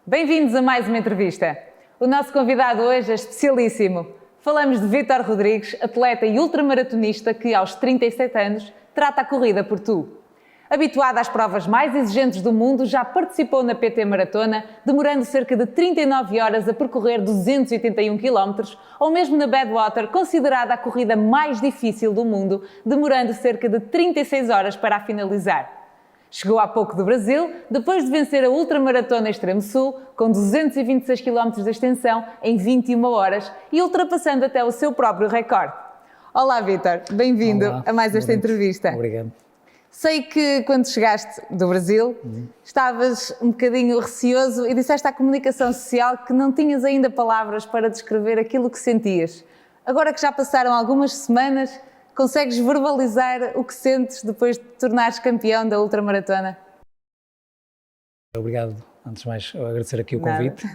Bem-vindos a mais uma entrevista. O nosso convidado hoje é especialíssimo. Falamos de Vítor Rodrigues, atleta e ultramaratonista que, aos 37 anos, trata a corrida por tu. Habituado às provas mais exigentes do mundo, já participou na PT Maratona, demorando cerca de 39 horas a percorrer 281 km, ou mesmo na Badwater, considerada a corrida mais difícil do mundo, demorando cerca de 36 horas para a finalizar. Chegou há pouco do Brasil, depois de vencer a Ultramaratona Extremo Sul, com 226 km de extensão em 21 horas e ultrapassando até o seu próprio recorde. Olá, Vítor, bem-vindo a mais esta entrevista. Obrigado. Sei que quando chegaste do Brasil, estavas um bocadinho receoso e disseste à comunicação social que não tinhas ainda palavras para descrever aquilo que sentias. Agora que já passaram algumas semanas, consegues verbalizar o que sentes depois de tornares campeão da ultramaratona? Obrigado, antes de mais, agradecer aqui o convite.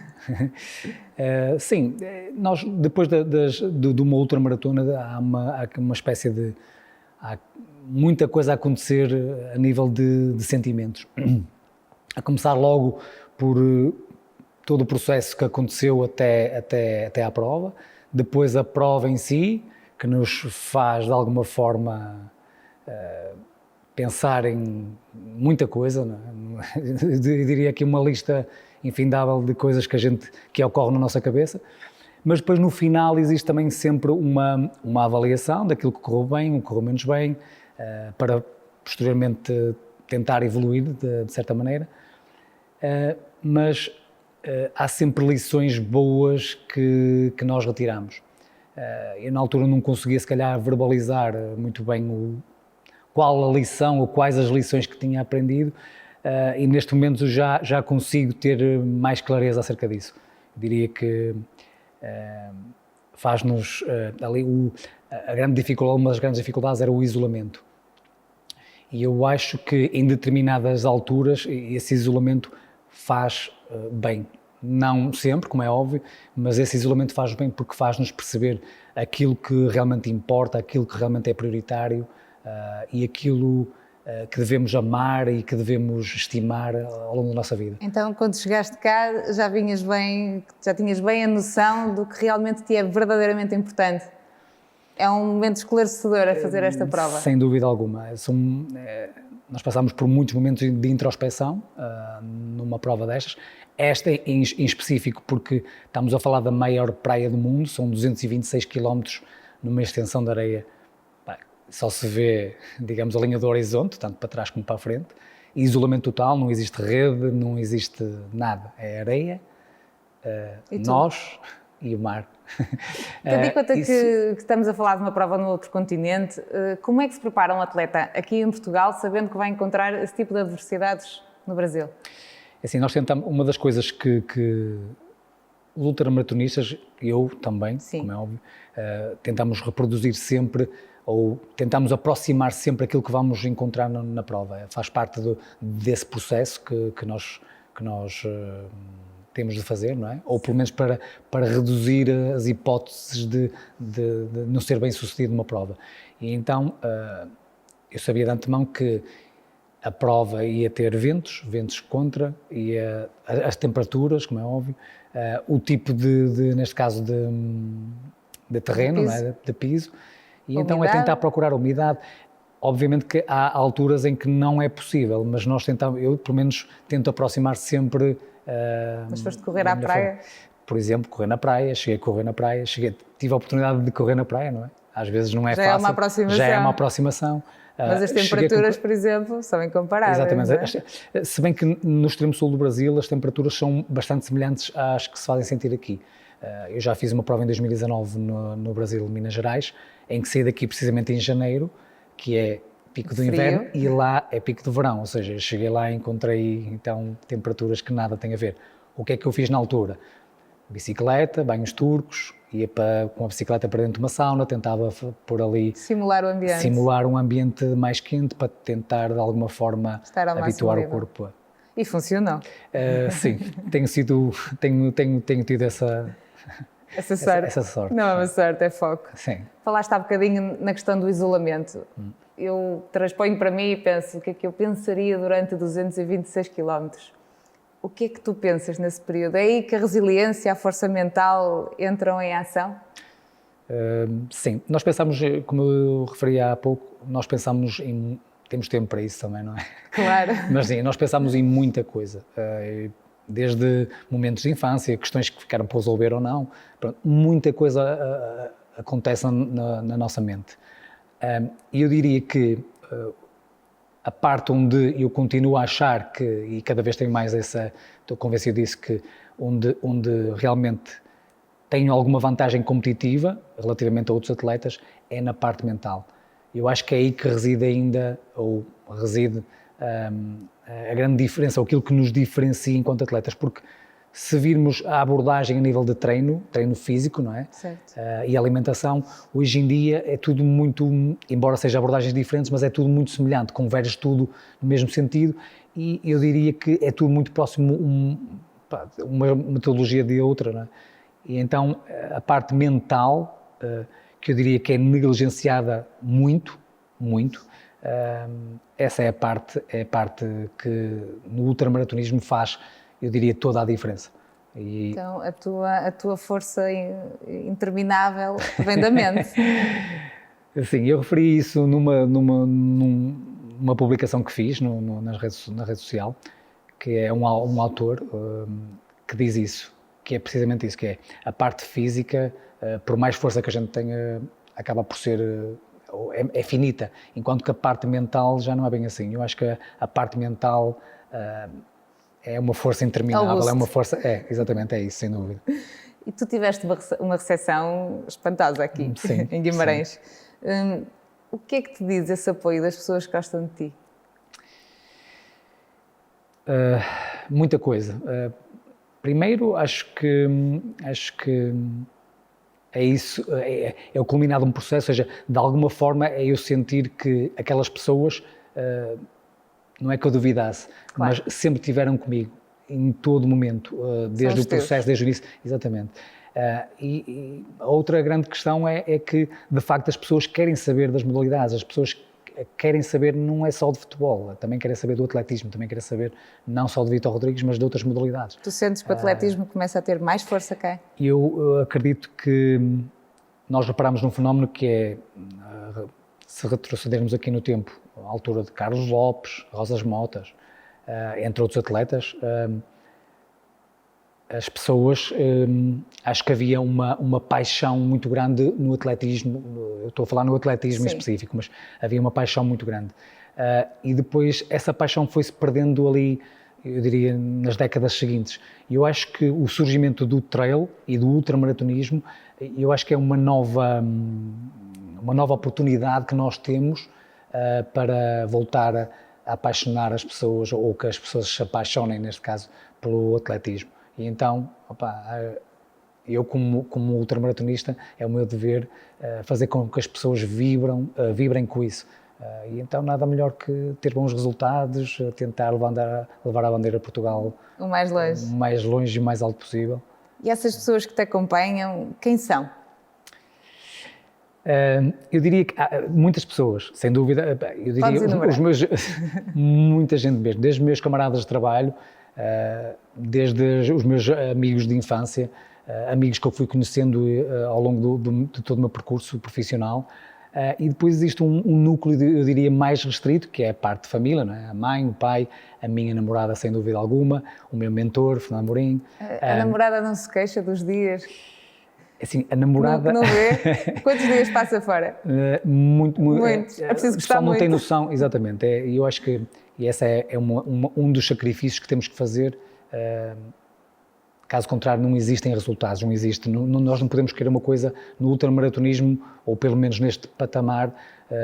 Sim, nós depois de uma ultramaratona há uma espécie de... Há muita coisa a acontecer a nível de sentimentos. A começar logo por todo o processo que aconteceu até à prova, depois a prova em si, que nos faz de alguma forma pensar em muita coisa, não é? Eu diria aqui uma lista infindável de coisas que ocorrem na nossa cabeça, mas depois no final existe também sempre uma avaliação daquilo que correu bem, o que correu menos bem, para posteriormente tentar evoluir de certa maneira, mas há sempre lições boas que nós retiramos. Eu na altura não conseguia se calhar verbalizar muito bem qual a lição ou quais as lições que tinha aprendido, e neste momento já consigo ter mais clareza acerca disso. Eu diria que faz-nos ali uma das grandes dificuldades era o isolamento. E eu acho que em determinadas alturas esse isolamento faz bem. Não sempre, como é óbvio, mas esse isolamento faz bem porque faz-nos perceber aquilo que realmente importa, aquilo que realmente é prioritário e aquilo que devemos amar e que devemos estimar ao longo da nossa vida. Então, quando chegaste cá, já tinhas bem a noção do que realmente te é verdadeiramente importante. É um momento esclarecedor a fazer esta prova. Sem dúvida alguma. Nós passamos por muitos momentos de introspeção numa prova destas. Esta em específico porque estamos a falar da maior praia do mundo, são 226 km numa extensão de areia. Só se vê, digamos, a linha do horizonte, tanto para trás como para a frente. Isolamento total, não existe rede, não existe nada. É areia, nós e o mar. Tendo em conta que estamos a falar de uma prova no outro continente, como é que se prepara um atleta aqui em Portugal, sabendo que vai encontrar esse tipo de adversidades no Brasil? Assim, nós tentamos, uma das coisas que os ultramaratonistas, eu também, sim, como é óbvio, tentamos reproduzir sempre, ou tentamos aproximar sempre aquilo que vamos encontrar na prova. Faz parte desse processo que nós temos de fazer, não é? Ou pelo menos para reduzir as hipóteses de não ser bem sucedido numa prova. E então eu sabia de antemão que a prova ia ter ventos contra, e as temperaturas, como é óbvio, o tipo neste caso de terreno, não é? De piso, e umidade. Então é tentar procurar umidade. Obviamente que há alturas em que não é possível, mas eu pelo menos tento aproximar sempre. Mas foste correr à praia? Forma. Por exemplo, correr na praia, cheguei a correr na praia, tive a oportunidade de correr na praia, não é? Às vezes não é fácil. É uma aproximação. Já é uma aproximação. Mas as temperaturas, por exemplo, são incomparáveis. Exatamente. É? Se bem que no extremo sul do Brasil as temperaturas são bastante semelhantes às que se fazem sentir aqui. Eu já fiz uma prova em 2019 no Brasil, Minas Gerais, em que saí daqui precisamente em janeiro, que é pico do inverno, e lá é pico do verão, ou seja, eu cheguei lá e encontrei então temperaturas que nada têm a ver. O que é que eu fiz na altura? Bicicleta, banhos turcos, ia com a bicicleta para dentro de uma sauna, tentava por ali simular o ambiente. Simular um ambiente mais quente para tentar de alguma forma habituar o corpo. E funcionou. Sim, tenho tido essa sorte. Não é uma sorte, é foco. Sim. Falaste há bocadinho na questão do isolamento. Eu transponho para mim e penso o que é que eu pensaria durante 226 km. O que é que tu pensas nesse período? É aí que a resiliência, a força mental entram em ação? Sim, nós pensamos, como eu referi há pouco, nós pensamos em... Temos tempo para isso também, não é? Claro. Mas sim, nós pensamos em muita coisa, desde momentos de infância, questões que ficaram para resolver ou não, pronto, muita coisa acontece na nossa mente. E eu diria que a parte onde eu continuo a achar que, e cada vez tenho mais estou convencido disso, que onde realmente tenho alguma vantagem competitiva relativamente a outros atletas, é na parte mental. Eu acho que é aí que reside ainda, ou reside a grande diferença, ou aquilo que nos diferencia enquanto atletas, porque se virmos a abordagem a nível de treino físico, não é? Certo. E alimentação, hoje em dia é tudo muito, embora sejam abordagens diferentes, mas é tudo muito semelhante, converge tudo no mesmo sentido, e eu diria que é tudo muito próximo, uma metodologia de outra, não é? E então a parte mental, que eu diria que é negligenciada muito, essa é a parte que no ultramaratonismo faz, eu diria, toda a diferença. Então a tua força interminável vem da mente. Sim, eu referi isso numa publicação que fiz na rede social, que é um autor que diz isso, que é precisamente isso, que é a parte física, por mais força que a gente tenha, acaba por ser, é finita, enquanto que a parte mental já não é bem assim. Eu acho que a parte mental é uma força interminável, é uma força, exatamente, é isso, sem dúvida. E tu tiveste uma recepção espantosa aqui, sim, em Guimarães. O que é que te diz esse apoio das pessoas que gostam de ti? Muita coisa. Primeiro, acho que é isso, é o culminar de um processo, ou seja, de alguma forma é eu sentir que aquelas pessoas, não é que eu duvidasse, claro, mas sempre estiveram comigo, em todo momento, desde o processo, desde o início, exatamente. E a outra grande questão é que, de facto, as pessoas querem saber das modalidades, as pessoas querem saber, não é só de futebol, também querem saber do atletismo, também querem saber não só de Vítor Rodrigues, mas de outras modalidades. Tu sentes que o atletismo começa a ter mais força cá? Eu acredito que nós reparamos num fenómeno que é, se retrocedermos aqui no tempo, à altura de Carlos Lopes, Rosas Motas, entre outros atletas, as pessoas, acho que havia uma paixão muito grande no atletismo, eu estou a falar no atletismo em específico, mas havia uma paixão muito grande. E depois essa paixão foi-se perdendo ali, eu diria, nas décadas seguintes. E eu acho que o surgimento do trail e do ultramaratonismo, eu acho que é uma nova oportunidade que nós temos para voltar a apaixonar as pessoas, ou que as pessoas se apaixonem, neste caso, pelo atletismo. E então, eu como ultramaratonista, é o meu dever fazer com que as pessoas vibrem com isso. E então nada melhor que ter bons resultados, tentar levar a bandeira de Portugal o mais longe e o mais alto possível. E essas pessoas que te acompanham, quem são? Eu diria que há muitas pessoas, sem dúvida. Eu diria muita gente mesmo, desde os meus camaradas de trabalho, desde os meus amigos de infância, amigos que eu fui conhecendo ao longo de todo o meu percurso profissional, e depois existe um núcleo, eu diria, mais restrito, que é a parte de família, não é? A mãe, o pai, a minha namorada, sem dúvida alguma, o meu mentor, Fernando Amorim. A namorada não se queixa dos dias? Assim, a namorada... Não vê? Quantos dias passa fora? Muitos. É preciso gostar muito. Não tem noção, exatamente. E eu acho que esse é um dos sacrifícios que temos que fazer. Caso contrário, não existem resultados, nós não podemos querer uma coisa no ultramaratonismo, ou pelo menos neste patamar,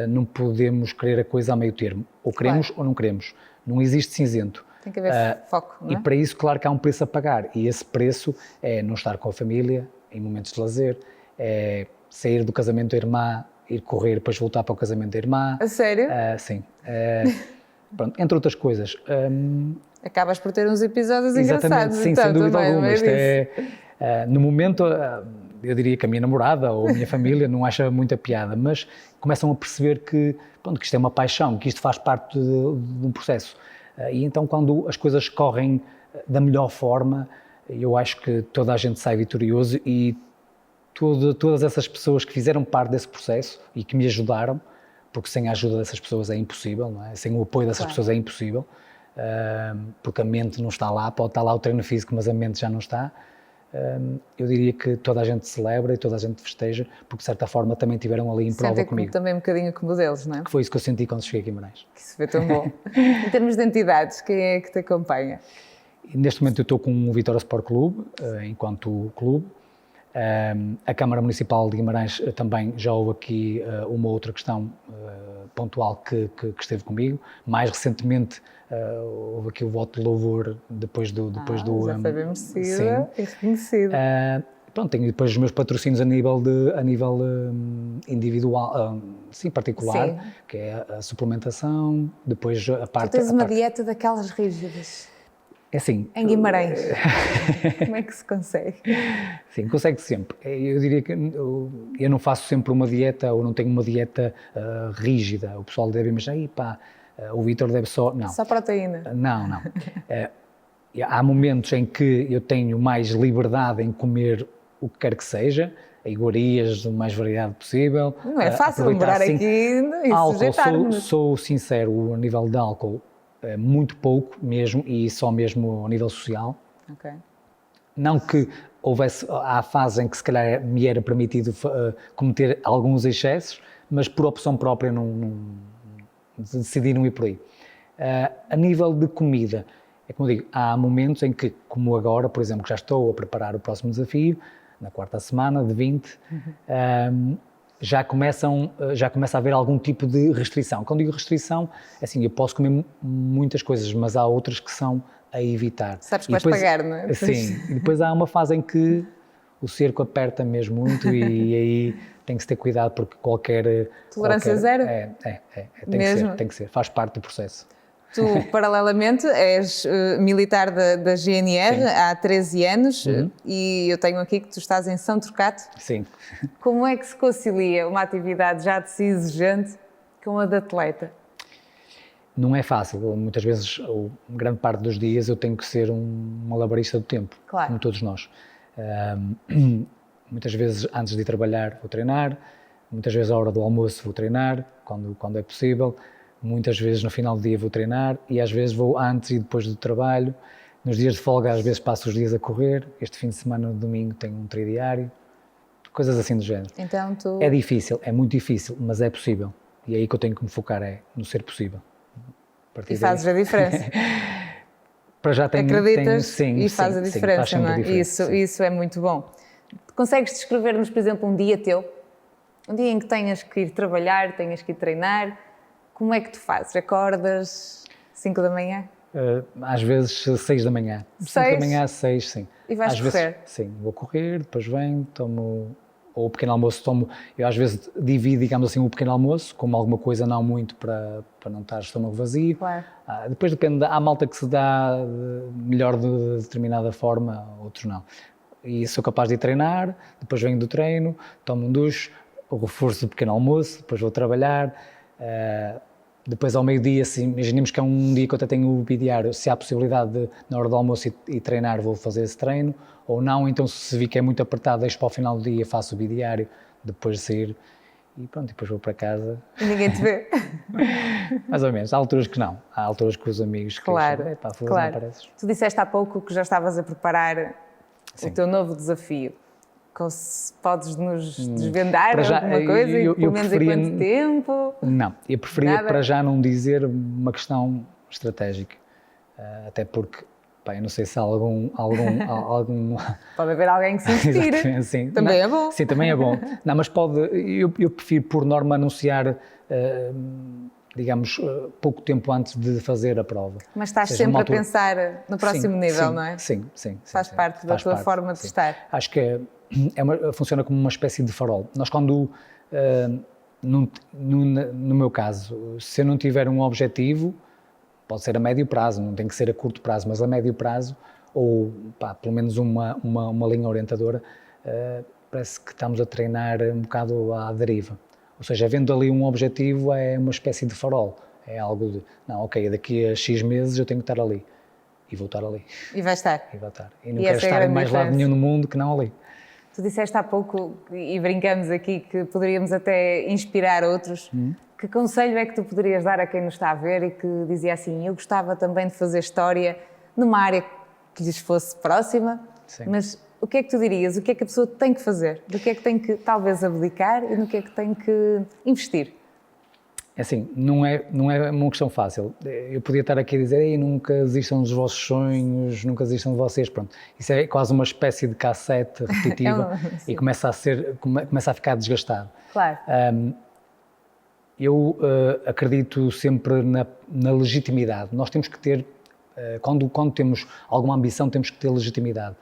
não podemos querer a coisa a meio termo. Ou queremos ou não queremos. Não existe cinzento. Tem que haver foco, não é? E para isso, claro que há um preço a pagar. E esse preço é não estar com a família, em momentos de lazer, é sair do casamento da irmã, ir correr, depois voltar para o casamento da irmã. A sério? Sim. Pronto, entre outras coisas. Acabas por ter uns episódios engraçados. Sim, então, sem dúvida também, alguma. No momento, eu diria que a minha namorada ou a minha família não acha muita piada, mas começam a perceber que isto é uma paixão, que isto faz parte de um processo. E então, quando as coisas correm da melhor forma. Eu acho que toda a gente sai vitorioso e todas essas pessoas que fizeram parte desse processo e que me ajudaram, porque sem a ajuda dessas pessoas é impossível, não é? Sem o apoio dessas pessoas é impossível, porque a mente não está lá, pode estar lá o treino físico, mas a mente já não está. Eu diria que toda a gente celebra e toda a gente festeja, porque de certa forma também tiveram ali em prova comigo. Também um bocadinho como deles, não é? Que foi isso que eu senti quando cheguei a Guimarães. Que isso foi tão bom. Em termos de entidades, quem é que te acompanha? Neste momento eu estou com o Vitória Sport Clube, enquanto clube. A Câmara Municipal de Guimarães também já houve aqui uma outra questão pontual que esteve comigo. Mais recentemente houve aqui o voto de louvor depois do... Já foi bem merecida e reconhecida. Pronto, tenho depois os meus patrocínios a nível individual, particular, sim. Que é a suplementação, depois a parte... Tu tens uma dieta daquelas rígidas. É assim... Em Guimarães. Como é que se consegue? Sim, consegue sempre. Eu diria que eu não faço sempre uma dieta ou não tenho uma dieta rígida. O pessoal deve imaginar, o Vítor deve só... Não. Só proteína? Não. Há momentos em que eu tenho mais liberdade em comer o que quer que seja, iguarias, o mais variado possível. Não é fácil lembrar aqui e sujeitar-me. Sou sincero, a nível de álcool, muito pouco mesmo, e só mesmo a nível social. Okay. Não que há fase em que se calhar me era permitido cometer alguns excessos, mas por opção própria decidi não ir por aí. A nível de comida, é como eu digo, há momentos em que, como agora, por exemplo, que já estou a preparar o próximo desafio, na quarta semana de 20, já começa a haver algum tipo de restrição. Quando digo restrição, é assim, eu posso comer muitas coisas, mas há outras que são a evitar. Sabes que vais pagar, não é? Sim, e depois há uma fase em que o cerco aperta mesmo muito e aí tem que se ter cuidado porque Tolerância zero? Tem que ser, faz parte do processo. Tu, paralelamente, és militar da GNR. Sim. Há 13 anos e eu tenho aqui que tu estás em São Turcato. Sim. Como é que se concilia uma atividade já de si exigente com a de atleta? Não é fácil. Muitas vezes, ou grande parte dos dias, eu tenho que ser um malabarista do tempo, claro. Como todos nós. Muitas vezes, antes de ir trabalhar, vou treinar. Muitas vezes, à hora do almoço, vou treinar, quando é possível. Muitas vezes no final do dia vou treinar e às vezes vou antes e depois do trabalho. Nos dias de folga às vezes passo os dias a correr. Este fim de semana, no domingo, tenho um tridiário. Coisas assim do género. Então É difícil, é muito difícil, mas é possível. E é aí que eu tenho que me focar, no ser possível. E fazes a diferença. Para já acreditas sim, e faz a diferença, faz não é? Isso é muito bom. Consegues descrever-nos, por exemplo, um dia teu? Um dia em que tenhas que ir trabalhar, tenhas que ir treinar. Como é que tu fazes? Acordas 5 da manhã? Às vezes 6 da manhã. 5 da manhã, 6, sim. E vais correr? Vezes, sim, vou correr, depois venho, tomo ou o pequeno almoço, eu às vezes divido, digamos assim, o pequeno almoço, como alguma coisa não muito para não estar estômago vazio. Claro. Depois depende, há malta que se dá melhor de determinada forma, outros não. E sou capaz de ir treinar, depois venho do treino, tomo um duche, o reforço do pequeno almoço, depois vou trabalhar. Depois ao meio-dia, imaginemos que é um dia que eu até tenho o bidiário, se há possibilidade de, na hora do almoço e treinar, vou fazer esse treino, ou não, então se vi que é muito apertado, deixo para o final do dia, faço o bidiário, depois de sair, e pronto, depois vou para casa. E ninguém te vê? Mais ou menos, há alturas que não, há alturas que os amigos claro, queixam, claro. Não apareces. Tu disseste há pouco que já estavas a preparar o teu novo desafio. Podes nos desvendar alguma coisa? Pelo menos em quanto tempo? Não, eu preferia para já não dizer uma questão estratégica, até porque, eu não sei se há algum Pode haver alguém que se inspire, sim, também é bom. Sim, também é bom. Não, mas eu prefiro por norma anunciar, digamos, pouco tempo antes de fazer a prova. Mas estás sempre a pensar no próximo nível, não é? Sim. Faz parte da tua forma de estar. Acho que funciona como uma espécie de farol. Nós quando, no meu caso, se eu não tiver um objetivo, pode ser a médio prazo, não tem que ser a curto prazo, mas a médio prazo, ou pelo menos uma linha orientadora, parece que estamos a treinar um bocado à deriva. Ou seja, havendo ali um objetivo, é uma espécie de farol. É algo de, daqui a X meses eu tenho que estar ali. e vou estar ali. E vai estar. E vou estar. E não E quero essa é a estar em grande mais lado diferença. nenhum no mundo que não ali. Tu disseste há pouco, e brincamos aqui, que poderíamos até inspirar outros. Que conselho é que tu poderias dar a quem nos está a ver e que dizia assim, eu gostava também de fazer história numa área que lhes fosse próxima, Sim. mas o que é que tu dirias? O que é que a pessoa tem que fazer? Do que é que tem que talvez abdicar e no que é que tem que investir? É assim, não é uma questão fácil. Eu podia estar aqui a dizer, ei, nunca desistam dos vossos sonhos, nunca desistam de vocês, pronto. Isso é quase uma espécie de cassete repetitiva e começa a ficar desgastado. Claro. Eu acredito sempre na legitimidade. Nós temos que ter, quando temos alguma ambição, temos que ter legitimidade.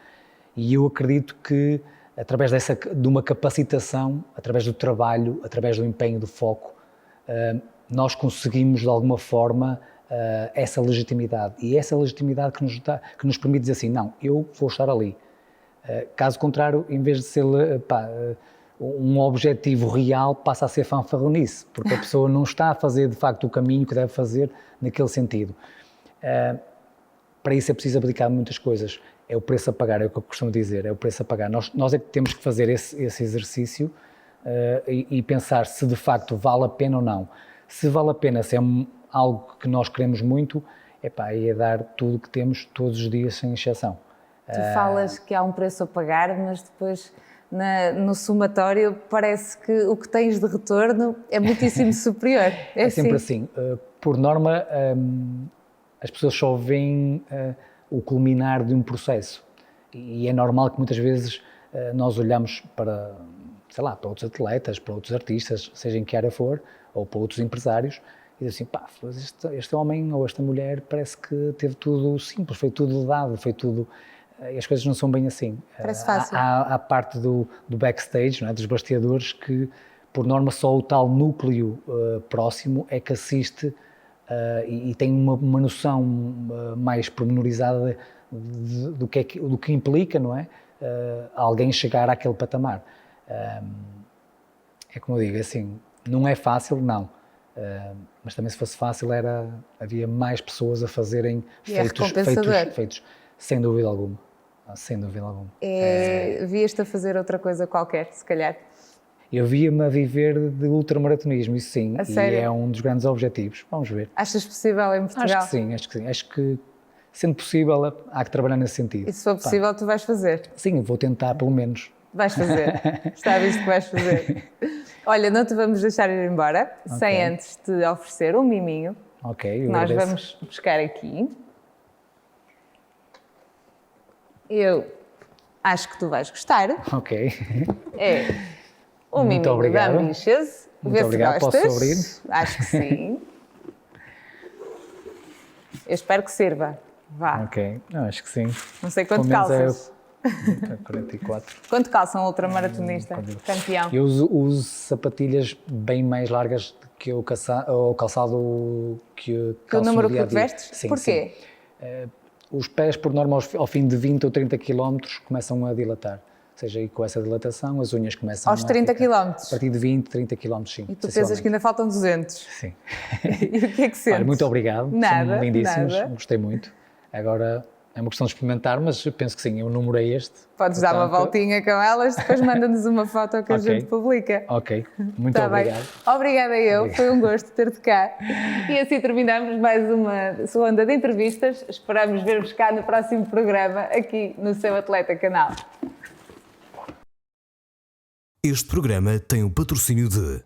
E eu acredito que, através de uma capacitação, através do trabalho, através do empenho, do foco, nós conseguimos, de alguma forma, essa legitimidade. E essa legitimidade que nos permite dizer assim, não, eu vou estar ali. Caso contrário, em vez de ser um objetivo real, passa a ser fanfarronice, porque a pessoa não está a fazer, de facto, o caminho que deve fazer naquele sentido. Para isso é preciso abdicar de muitas coisas. É o preço a pagar, é o que eu costumo dizer, é o preço a pagar. Nós é que temos que fazer esse exercício e pensar se de facto vale a pena ou não. Se vale a pena, se é algo que nós queremos muito, aí é dar tudo o que temos todos os dias, sem exceção. Tu falas que há um preço a pagar, mas depois no somatório parece que o que tens de retorno é muitíssimo superior. É sempre assim. Por norma, as pessoas só veem o culminar de um processo e é normal que muitas vezes nós olhamos para, sei lá, para outros atletas, para outros artistas, seja em que área for, ou para outros empresários, e dizem assim, este homem ou esta mulher parece que teve tudo simples, foi tudo dado, foi tudo... E as coisas não são bem assim. Parece fácil. Há parte do backstage, não é? Dos bastidores, que por norma só o tal núcleo próximo é que assiste e tem uma noção mais pormenorizada do que implica, não é? Alguém chegar àquele patamar. É como eu digo, assim, não é fácil, não. Mas também se fosse fácil havia mais pessoas a fazerem feitos, sem dúvida alguma. Sem dúvida alguma. Vias-te a fazer outra coisa qualquer, se calhar? Eu via-me a viver de ultramaratonismo, isso sim, A sério? E é um dos grandes objetivos. Vamos ver. Achas possível em Portugal? Acho que sim. Acho que, sendo possível, há que trabalhar nesse sentido. E se for possível, tu vais fazer? Sim, vou tentar, pelo menos. Vais fazer. Está visto que vais fazer. Olha, não te vamos deixar ir embora sem antes te oferecer um miminho. Ok, eu Nós agradeço. vamos buscar aqui. Eu acho que tu vais gostar. Ok. É o Muito miminho obrigado. da Ambitious. Muito Vê se obrigado. gostas. Posso abrir? Acho que sim. Eu espero que sirva. Vá. Ok, acho que sim. Não sei quanto Pelo menos calças. 44. Quanto calça um ultramaratonista? Campeão. Eu uso sapatilhas bem mais largas do que o calçado que Que o calço número no que dia a tu dia. vestes? Sim, Porquê? sim. Os pés, por norma, ao fim de 20 ou 30 km, começam a dilatar. Ou seja, e com essa dilatação, as unhas começam Aos a 30 ficar- km? A partir de 20, 30 km, sim. E tu pensas que ainda faltam 200. Sim. E o que é que sentes? Olha, muito obrigado. Nada, São lindíssimos. nada. Gostei muito. Agora é uma questão de experimentar, mas eu penso que sim, o número é este. Podes dar uma Portanto, voltinha com elas, depois manda-nos uma foto que a Ok. gente publica. Ok, muito Tá bem. obrigado. Obrigada eu, foi um gosto ter-te cá. E assim terminamos mais uma ronda de entrevistas. Esperamos ver-vos cá no próximo programa, aqui no seu Atleta Canal. Este programa tem o patrocínio de